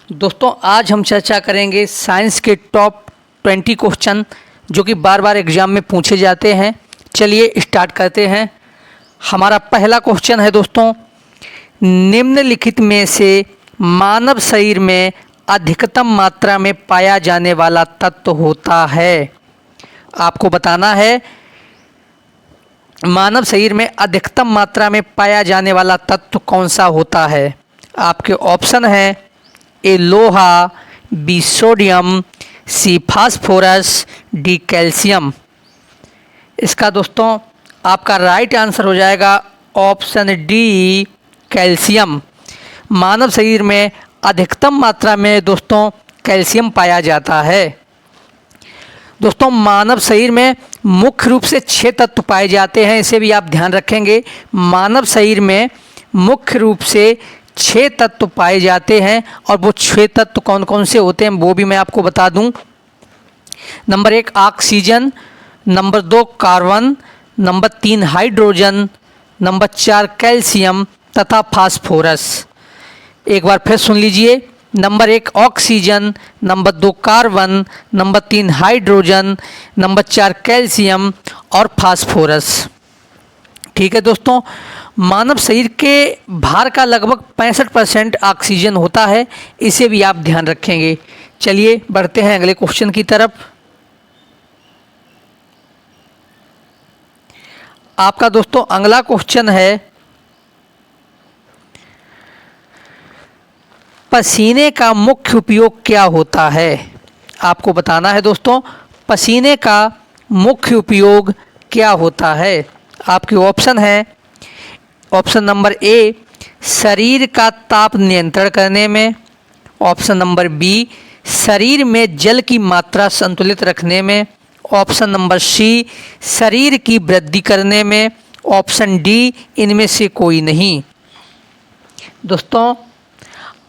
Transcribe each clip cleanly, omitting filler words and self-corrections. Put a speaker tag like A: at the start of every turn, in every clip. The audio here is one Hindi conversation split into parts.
A: दोस्तों आज हम चर्चा करेंगे साइंस के टॉप 20 क्वेश्चन जो कि बार बार एग्जाम में पूछे जाते हैं। चलिए स्टार्ट करते हैं। हमारा पहला क्वेश्चन है दोस्तों, निम्नलिखित में से मानव शरीर में अधिकतम मात्रा में पाया जाने वाला तत्व होता है। आपको बताना है मानव शरीर में अधिकतम मात्रा में पाया जाने वाला तत्व कौन सा होता है। आपके ऑप्शन है ए लोहा, बी सोडियम, सी फास्फोरस, डी कैल्शियम। इसका दोस्तों आपका राइट आंसर हो जाएगा ऑप्शन डी कैल्शियम। मानव शरीर में अधिकतम मात्रा में दोस्तों कैल्शियम पाया जाता है। दोस्तों मानव शरीर में मुख्य रूप से 6 तत्व पाए जाते हैं, इसे भी आप ध्यान रखेंगे। मानव शरीर में मुख्य रूप से 6 तत्व पाए जाते हैं और वो 6 तत्व कौन कौन से होते हैं वो भी मैं आपको बता दूं। Number 1 oxygen, number 2 carbon, number 3 hydrogen, number 4 calcium तथा फास्फोरस। एक बार फिर सुन लीजिए, number 1 oxygen, number 2 carbon, number 3 hydrogen, number 4 calcium और फास्फोरस। ठीक है दोस्तों, मानव शरीर के भार का लगभग 65% ऑक्सीजन होता है, इसे भी आप ध्यान रखेंगे। चलिए बढ़ते हैं अगले क्वेश्चन की तरफ। आपका दोस्तों अगला क्वेश्चन है, पसीने का मुख्य उपयोग क्या होता है। आपको बताना है दोस्तों पसीने का मुख्य उपयोग क्या होता है। आपके ऑप्शन है, ऑप्शन नंबर ए शरीर का ताप नियंत्रण करने में, ऑप्शन नंबर बी शरीर में जल की मात्रा संतुलित रखने में, ऑप्शन नंबर सी शरीर की वृद्धि करने में, ऑप्शन डी इनमें से कोई नहीं। दोस्तों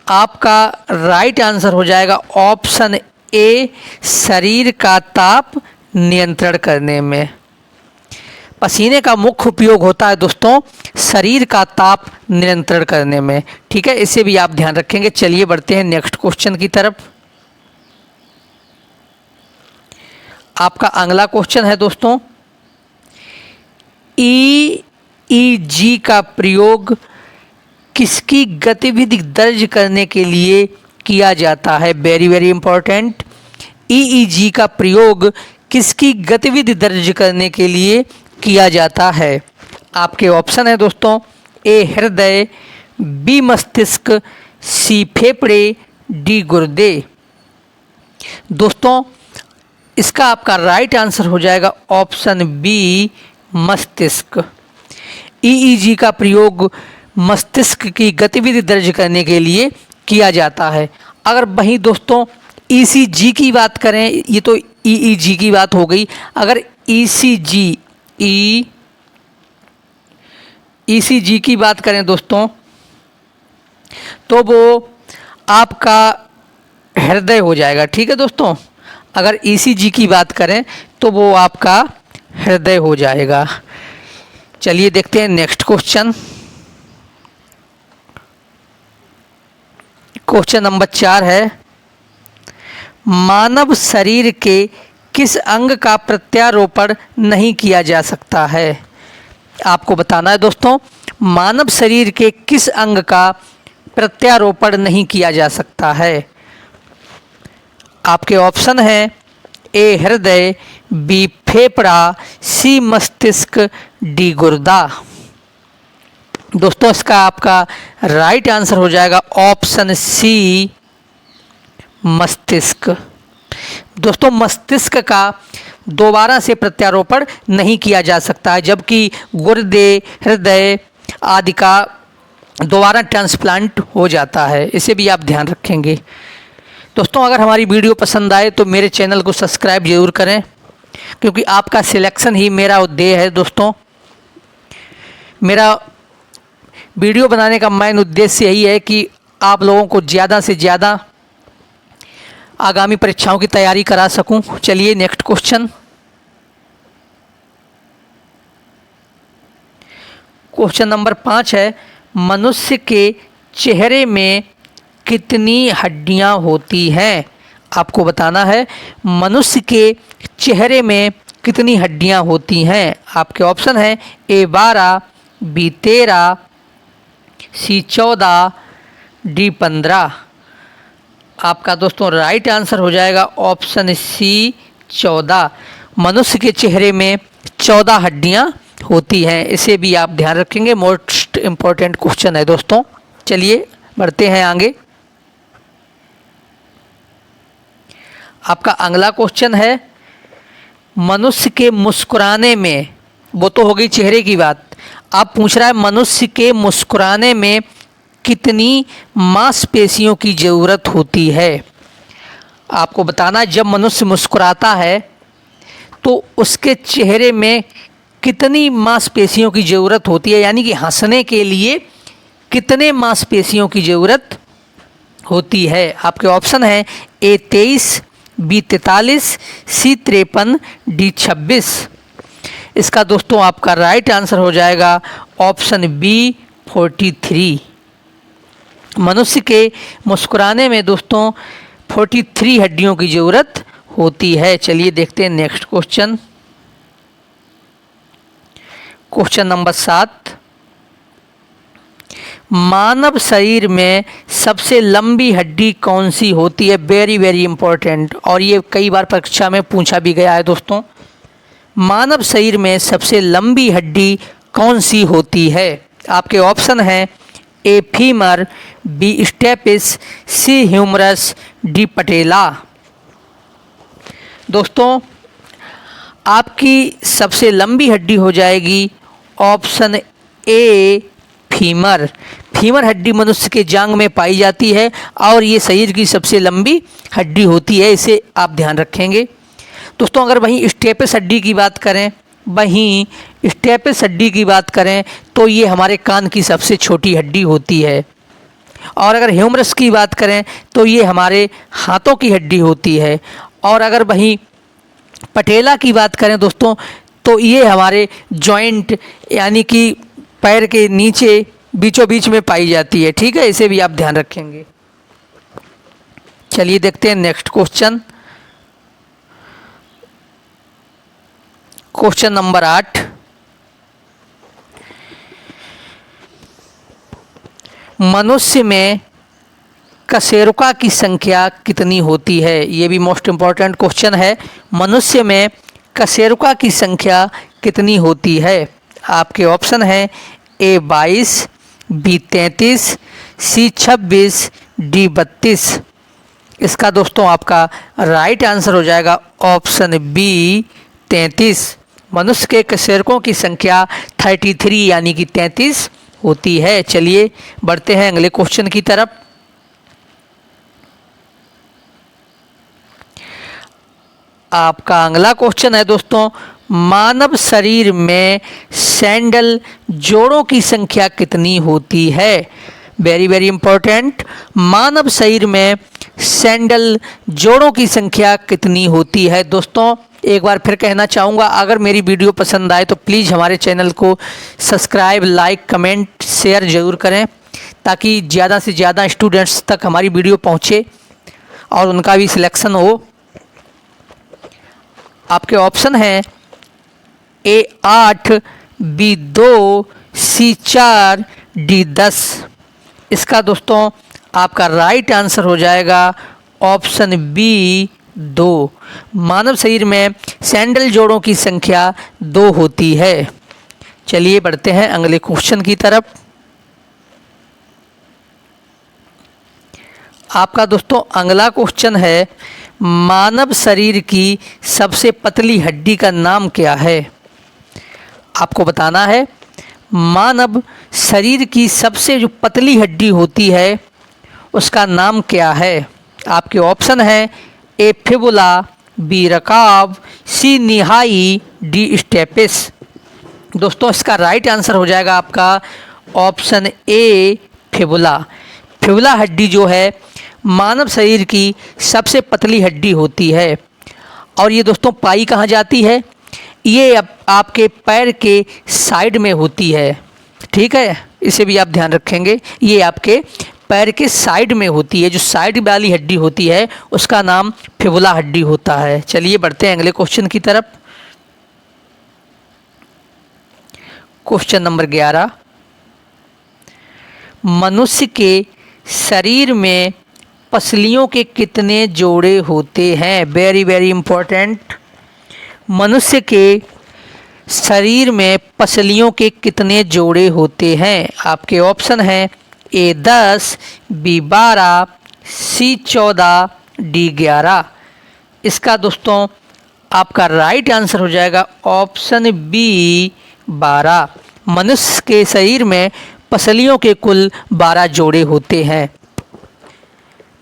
A: आपका राइट आंसर हो जाएगा ऑप्शन ए शरीर का ताप नियंत्रण करने में। पसीने का मुख्य उपयोग होता है दोस्तों शरीर का ताप नियंत्रण करने में। ठीक है, इसे भी आप ध्यान रखेंगे। चलिए बढ़ते हैं नेक्स्ट क्वेश्चन की तरफ। आपका अगला क्वेश्चन है दोस्तों, ईईजी का प्रयोग किसकी गतिविधि दर्ज करने के लिए किया जाता है। वेरी वेरी इंपॉर्टेंट, ईईजी का प्रयोग किसकी गतिविधि दर्ज करने के लिए किया जाता है। आपके ऑप्शन है दोस्तों, ए हृदय, बी मस्तिष्क, सी फेफड़े, डी गुर्दे। दोस्तों इसका आपका राइट आंसर हो जाएगा ऑप्शन बी मस्तिष्क। ईईजी का प्रयोग मस्तिष्क की गतिविधि दर्ज करने के लिए किया जाता है। अगर वहीं दोस्तों ईसीजी की बात करें, ये तो ईईजी की बात हो गई। अगर ईसीजी की बात करें दोस्तों तो वो आपका हृदय हो जाएगा। ठीक है दोस्तों, अगर ईसीजी की बात करें तो वो आपका हृदय हो जाएगा। चलिए देखते हैं नेक्स्ट क्वेश्चन। क्वेश्चन नंबर 4 है, मानव शरीर के किस अंग का प्रत्यारोपण नहीं किया जा सकता है। आपको बताना है दोस्तों मानव शरीर के किस अंग का प्रत्यारोपण नहीं किया जा सकता है। आपके ऑप्शन है, ए हृदय, बी फेफड़ा, सी मस्तिष्क, डी गुर्दा। दोस्तों इसका आपका राइट आंसर हो जाएगा ऑप्शन सी मस्तिष्क। दोस्तों मस्तिष्क का दोबारा से प्रत्यारोपण नहीं किया जा सकता है, जबकि गुर्दे, हृदय आदि का दोबारा ट्रांसप्लांट हो जाता है। इसे भी आप ध्यान रखेंगे। दोस्तों अगर हमारी वीडियो पसंद आए तो मेरे चैनल को सब्सक्राइब जरूर करें, क्योंकि आपका सिलेक्शन ही मेरा उद्देश्य है। दोस्तों मेरा वीडियो बनाने का मेन उद्देश्य यही है कि आप लोगों को ज़्यादा से ज़्यादा आगामी परीक्षाओं की तैयारी करा सकूं। चलिए नेक्स्ट क्वेश्चन। क्वेश्चन नंबर 5 है, मनुष्य के चेहरे में कितनी हड्डियां होती हैं? आपको बताना है मनुष्य के चेहरे में कितनी हड्डियां होती हैं। आपके ऑप्शन है A12, B13, C14, D15। आपका दोस्तों राइट आंसर हो जाएगा ऑप्शन C14। मनुष्य के चेहरे में 14 हड्डियां होती हैं। इसे भी आप ध्यान रखेंगे, मोस्ट इम्पॉर्टेंट क्वेश्चन है दोस्तों। चलिए बढ़ते हैं आगे। आपका अगला क्वेश्चन है मनुष्य के मुस्कुराने में, वो तो हो गई चेहरे की बात, आप पूछ रहा है मनुष्य के मुस्कुराने में कितनी मांसपेशियों की ज़रूरत होती है। आपको बताना जब मनुष्य मुस्कुराता है तो उसके चेहरे में कितनी मांसपेशियों की ज़रूरत होती है, यानी कि हंसने के लिए कितने मांसपेशियों की ज़रूरत होती है। आपके ऑप्शन है A23, B43, C53, D26। इसका दोस्तों आपका राइट आंसर हो जाएगा ऑप्शन B43। मनुष्य के मुस्कुराने में दोस्तों 43 हड्डियों की ज़रूरत होती है। चलिए देखते हैं नेक्स्ट क्वेश्चन। क्वेश्चन नंबर 7, मानव शरीर में सबसे लंबी हड्डी कौन सी होती है? वेरी वेरी इंपॉर्टेंट, और ये कई बार परीक्षा में पूछा भी गया है दोस्तों। मानव शरीर में सबसे लंबी हड्डी कौन सी होती है? आपके ऑप्शन हैं A femur, B stapes, C humerus, D patella. दोस्तों आपकी सबसे लंबी हड्डी हो जाएगी ऑप्शन A फीमर। फीमर हड्डी मनुष्य के जांघ में पाई जाती है और ये शरीर की सबसे लंबी हड्डी होती है, इसे आप ध्यान रखेंगे। दोस्तों अगर वहीं स्टेपिस हड्डी की बात करें, तो ये हमारे कान की सबसे छोटी हड्डी होती है। और अगर ह्यूमरस की बात करें तो ये हमारे हाथों की हड्डी होती है। और अगर वहीं पटेला की बात करें दोस्तों तो ये हमारे जॉइंट यानी कि पैर के नीचे बीचों बीच में पाई जाती है। ठीक है, इसे भी आप ध्यान रखेंगे। चलिए देखते हैं नेक्स्ट क्वेश्चन। क्वेश्चन नंबर 8, मनुष्य में कशेरुका की संख्या कितनी होती है? ये भी मोस्ट इम्पॉर्टेंट क्वेश्चन है। मनुष्य में कशेरुका की संख्या कितनी होती है? आपके ऑप्शन हैं A22, B33, C26, D32। इसका दोस्तों आपका राइट आंसर हो जाएगा ऑप्शन B33। मनुष्य के कशेरुकों की संख्या 33 यानी कि 33 होती है। चलिए बढ़ते हैं अगले क्वेश्चन की तरफ। आपका अगला क्वेश्चन है दोस्तों, मानव शरीर में सैंडल जोड़ों की संख्या कितनी होती है? वेरी वेरी इंपॉर्टेंट, मानव शरीर में सैंडल जोड़ों की संख्या कितनी होती है? दोस्तों एक बार फिर कहना चाहूँगा, अगर मेरी वीडियो पसंद आए तो प्लीज़ हमारे चैनल को सब्सक्राइब, लाइक, कमेंट, शेयर ज़रूर करें ताकि ज़्यादा से ज़्यादा स्टूडेंट्स तक हमारी वीडियो पहुँचे और उनका भी सिलेक्शन हो। आपके ऑप्शन हैं A8, B2, C4, D10। इसका दोस्तों आपका राइट आंसर हो जाएगा ऑप्शन B2। मानव शरीर में सैंडल जोड़ों की संख्या 2 होती है। चलिए बढ़ते हैं अगले क्वेश्चन की तरफ। आपका दोस्तों अगला क्वेश्चन है, मानव शरीर की सबसे पतली हड्डी का नाम क्या है? आपको बताना है मानव शरीर की सबसे जो पतली हड्डी होती है उसका नाम क्या है? आपके ऑप्शन हैं A फिबुला, B रकाब, C निहाई, D स्टेपिस। दोस्तों इसका राइट आंसर हो जाएगा आपका ऑप्शन A फिबुला। फिबुला हड्डी जो है मानव शरीर की सबसे पतली हड्डी होती है। और ये दोस्तों पाई कहाँ जाती है? ये आपके पैर के साइड में होती है। ठीक है, इसे भी आप ध्यान रखेंगे, ये आपके पैर के साइड में होती है, जो साइड वाली हड्डी होती है उसका नाम फिबुला हड्डी होता है। चलिए बढ़ते हैं अगले क्वेश्चन की तरफ। क्वेश्चन नंबर 11, मनुष्य के शरीर में पसलियों के कितने जोड़े होते हैं? Very very important. मनुष्य के शरीर में पसलियों के कितने जोड़े होते हैं? आपके ऑप्शन हैं ए 10, बी 12, सी 14, डी 11। इसका दोस्तों आपका राइट आंसर हो जाएगा ऑप्शन बी 12। मनुष्य के शरीर में पसलियों के कुल 12 जोड़े होते हैं।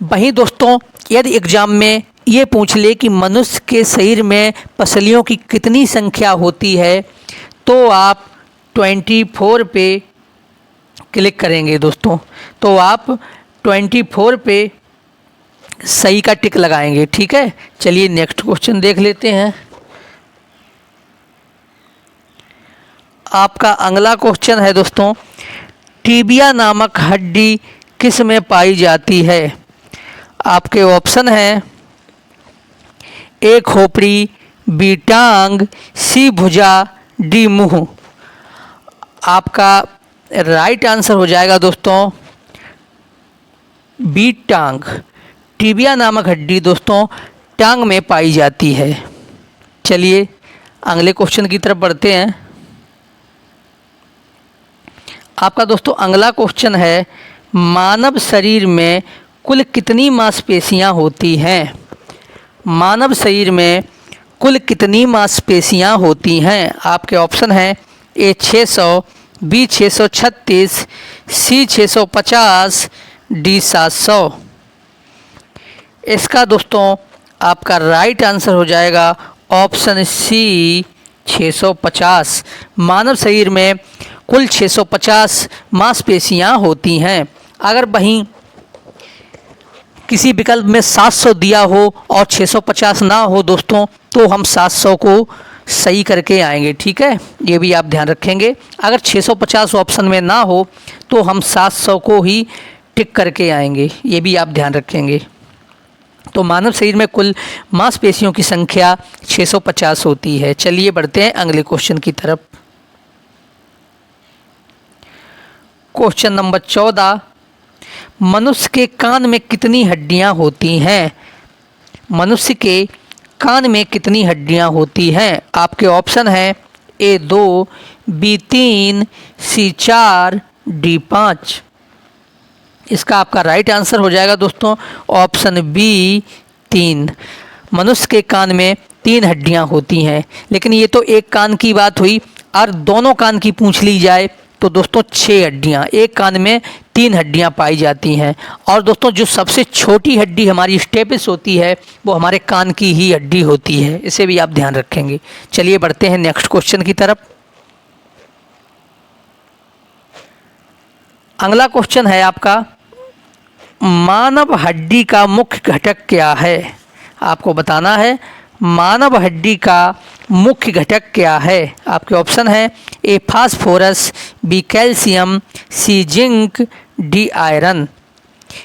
A: वहीं दोस्तों यदि एग्जाम में ये पूछ ले कि मनुष्य के शरीर में पसलियों की कितनी संख्या होती है, तो आप 24 पे क्लिक करेंगे दोस्तों। तो आप 24 पे सही का टिक लगाएंगे, ठीक है। चलिए नेक्स्ट क्वेश्चन देख लेते हैं। आपका अगला क्वेश्चन है दोस्तों, टिबिया नामक हड्डी किस में पाई जाती है? आपके ऑप्शन हैं ए खोपड़ी, बी टांग, सी भुजा, डी मुंह। आपका राइट आंसर हो जाएगा दोस्तों बी टांग। टिबिया नामक हड्डी दोस्तों टांग में पाई जाती है। चलिए अगले क्वेश्चन की तरफ बढ़ते हैं। आपका दोस्तों अगला क्वेश्चन है, मानव शरीर में कुल कितनी मांसपेशियां होती हैं? मानव शरीर में कुल कितनी मांसपेशियां होती हैं? आपके ऑप्शन हैं ए 600, बी 636, सी 650, डी 700। इसका दोस्तों आपका राइट आंसर हो जाएगा ऑप्शन सी 650। मानव शरीर में कुल 650 मांसपेशियां होती हैं। अगर वहीं किसी विकल्प में 700 दिया हो और 650 ना हो दोस्तों, तो हम 700 को सही करके आएंगे, ठीक है। ये भी आप ध्यान रखेंगे। अगर 650 ऑप्शन में ना हो तो हम 700 को ही टिक करके आएंगे, ये भी आप ध्यान रखेंगे। तो मानव शरीर में कुल मांसपेशियों की संख्या 650 होती है। चलिए बढ़ते हैं अगले क्वेश्चन की तरफ। क्वेश्चन नंबर 14, मनुष्य के कान में कितनी हड्डियां होती हैं? मनुष्य के कान में कितनी हड्डियां होती हैं? आपके ऑप्शन हैं ए 2, बी 3, सी 4, डी 5। इसका आपका राइट आंसर हो जाएगा दोस्तों ऑप्शन बी 3। मनुष्य के कान में 3 हड्डियां होती हैं। लेकिन ये तो एक कान की बात हुई, और दोनों कान की पूछ ली जाए तो दोस्तों 6 हड्डियां, एक कान में 3 हड्डियां पाई जाती हैं। और दोस्तों जो सबसे छोटी हड्डी हमारी स्टेपिस होती है वो हमारे कान की ही हड्डी होती है, इसे भी आप ध्यान रखेंगे। चलिए बढ़ते हैं नेक्स्ट क्वेश्चन की तरफ। अगला क्वेश्चन है आपका, मानव हड्डी का मुख्य घटक क्या है? आपको बताना है मानव हड्डी का मुख्य घटक क्या है। आपके ऑप्शन है ए फास्फोरस, बी कैल्शियम, सी जिंक, डी आयरन।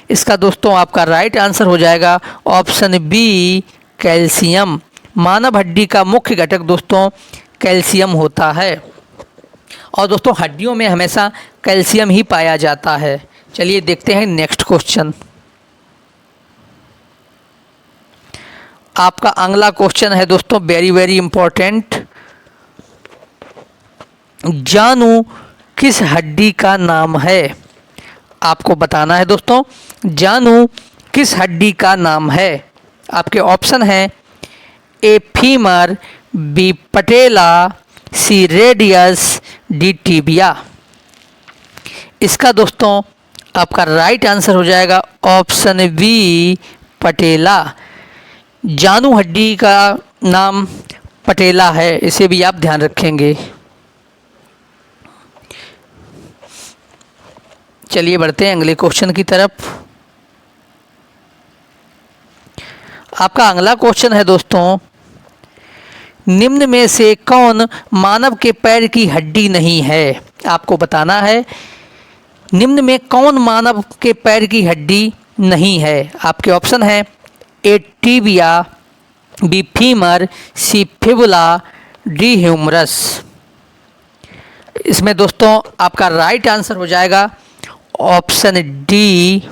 A: इसका दोस्तों आपका राइट आंसर हो जाएगा ऑप्शन बी कैल्शियम। मानव हड्डी का मुख्य घटक दोस्तों कैल्शियम होता है, और दोस्तों हड्डियों में हमेशा कैल्शियम ही पाया जाता है। चलिए देखते हैं नेक्स्ट क्वेश्चन। आपका अगला क्वेश्चन है दोस्तों वेरी वेरी इंपॉर्टेंट, जानू किस हड्डी का नाम है? आपको बताना है दोस्तों जानू किस हड्डी का नाम है। आपके ऑप्शन हैं A femur, B patella, C radius, D tibia. इसका दोस्तों आपका राइट आंसर हो जाएगा ऑप्शन बी पटेला। जानू हड्डी का नाम पटेला है, इसे भी आप ध्यान रखेंगे। चलिए बढ़ते हैं अगले क्वेश्चन की तरफ। आपका अगला क्वेश्चन है दोस्तों, निम्न में से कौन मानव के पैर की हड्डी नहीं है? आपको बताना है निम्न में कौन मानव के पैर की हड्डी नहीं है? आपके ऑप्शन है ए टीबिया, बी फीमर, सी फिबुला, डी ह्यूमरस। इसमें दोस्तों आपका राइट आंसर हो जाएगा ऑप्शन डी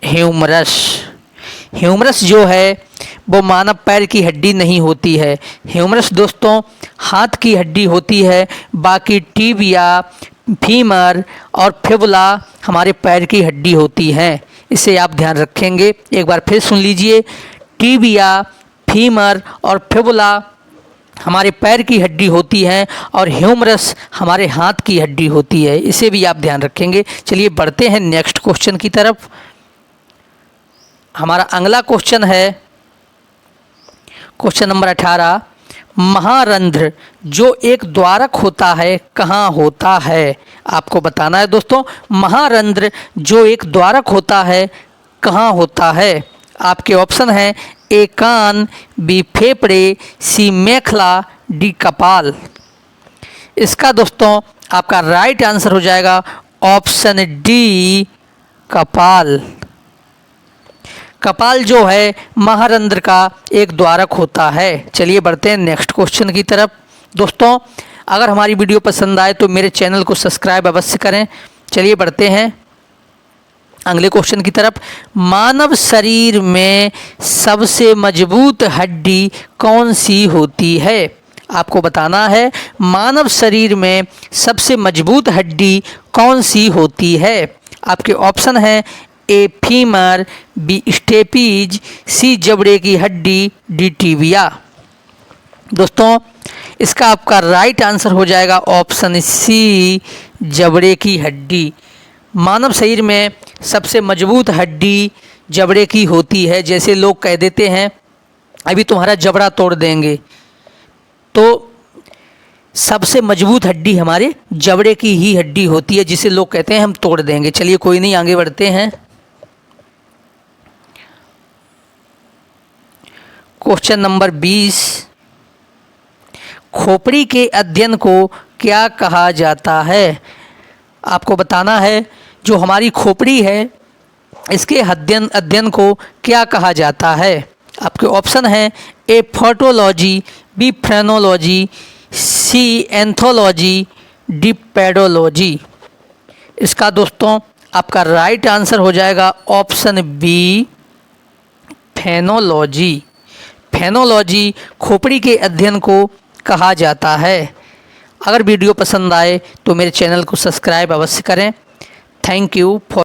A: ह्यूमरस। ह्यूमरस जो है वो मानव पैर की हड्डी नहीं होती है। ह्यूमरस दोस्तों हाथ की हड्डी होती है, बाकी टीबिया, फीमर और फिबुला हमारे पैर की हड्डी होती हैं। इसे आप ध्यान रखेंगे। एक बार फिर सुन लीजिए, टीबिया, फीमर और फिबुला हमारे पैर की हड्डी होती हैं और ह्यूमरस हमारे हाथ की हड्डी होती है। इसे भी आप ध्यान रखेंगे। चलिए बढ़ते हैं नेक्स्ट क्वेश्चन की तरफ। हमारा अगला क्वेश्चन है क्वेश्चन नंबर 18। महारंध्र जो एक द्वारक होता है कहाँ होता है? आपको बताना है दोस्तों, महारंध्र जो एक द्वारक होता है कहाँ होता है? आपके ऑप्शन हैं ए कान, बी फेफड़े, सी मेखला, डी कपाल। इसका दोस्तों आपका राइट आंसर हो जाएगा ऑप्शन डी कपाल। कपाल जो है महारंध्र का एक द्वारक होता है। चलिए बढ़ते हैं नेक्स्ट क्वेश्चन की तरफ। दोस्तों अगर हमारी वीडियो पसंद आए तो मेरे चैनल को सब्सक्राइब अवश्य करें। चलिए बढ़ते हैं अगले क्वेश्चन की तरफ। मानव शरीर में सबसे मजबूत हड्डी कौन सी होती है? आपको बताना है मानव शरीर में सबसे मजबूत हड्डी कौन सी होती है? आपके ऑप्शन हैं ए फीमर, बी स्टेपीज, सी जबड़े की हड्डी, डी टीबिया। दोस्तों इसका आपका राइट आंसर हो जाएगा ऑप्शन सी जबड़े की हड्डी। मानव शरीर में सबसे मजबूत हड्डी जबड़े की होती है। जैसे लोग कह देते हैं अभी तुम्हारा जबड़ा तोड़ देंगे, तो सबसे मजबूत हड्डी हमारे जबड़े की ही हड्डी होती है, जिसे लोग कहते हैं हम तोड़ देंगे। चलिए कोई नहीं, आगे बढ़ते हैं। Question number 20। खोपड़ी के अध्ययन को क्या कहा जाता है? आपको बताना है जो हमारी खोपड़ी है इसके अध्ययन को क्या कहा जाता है? आपके ऑप्शन हैं ए फोटोलॉजी, बी फ्रेनोलॉजी, सी एंथोलॉजी, डी पेडोलॉजी। इसका दोस्तों आपका राइट आंसर हो जाएगा ऑप्शन बी फेनोलॉजी। फेनोलॉजी खोपड़ी के अध्ययन को कहा जाता है। अगर वीडियो पसंद आए तो मेरे चैनल को सब्सक्राइब अवश्य करें। Thank you for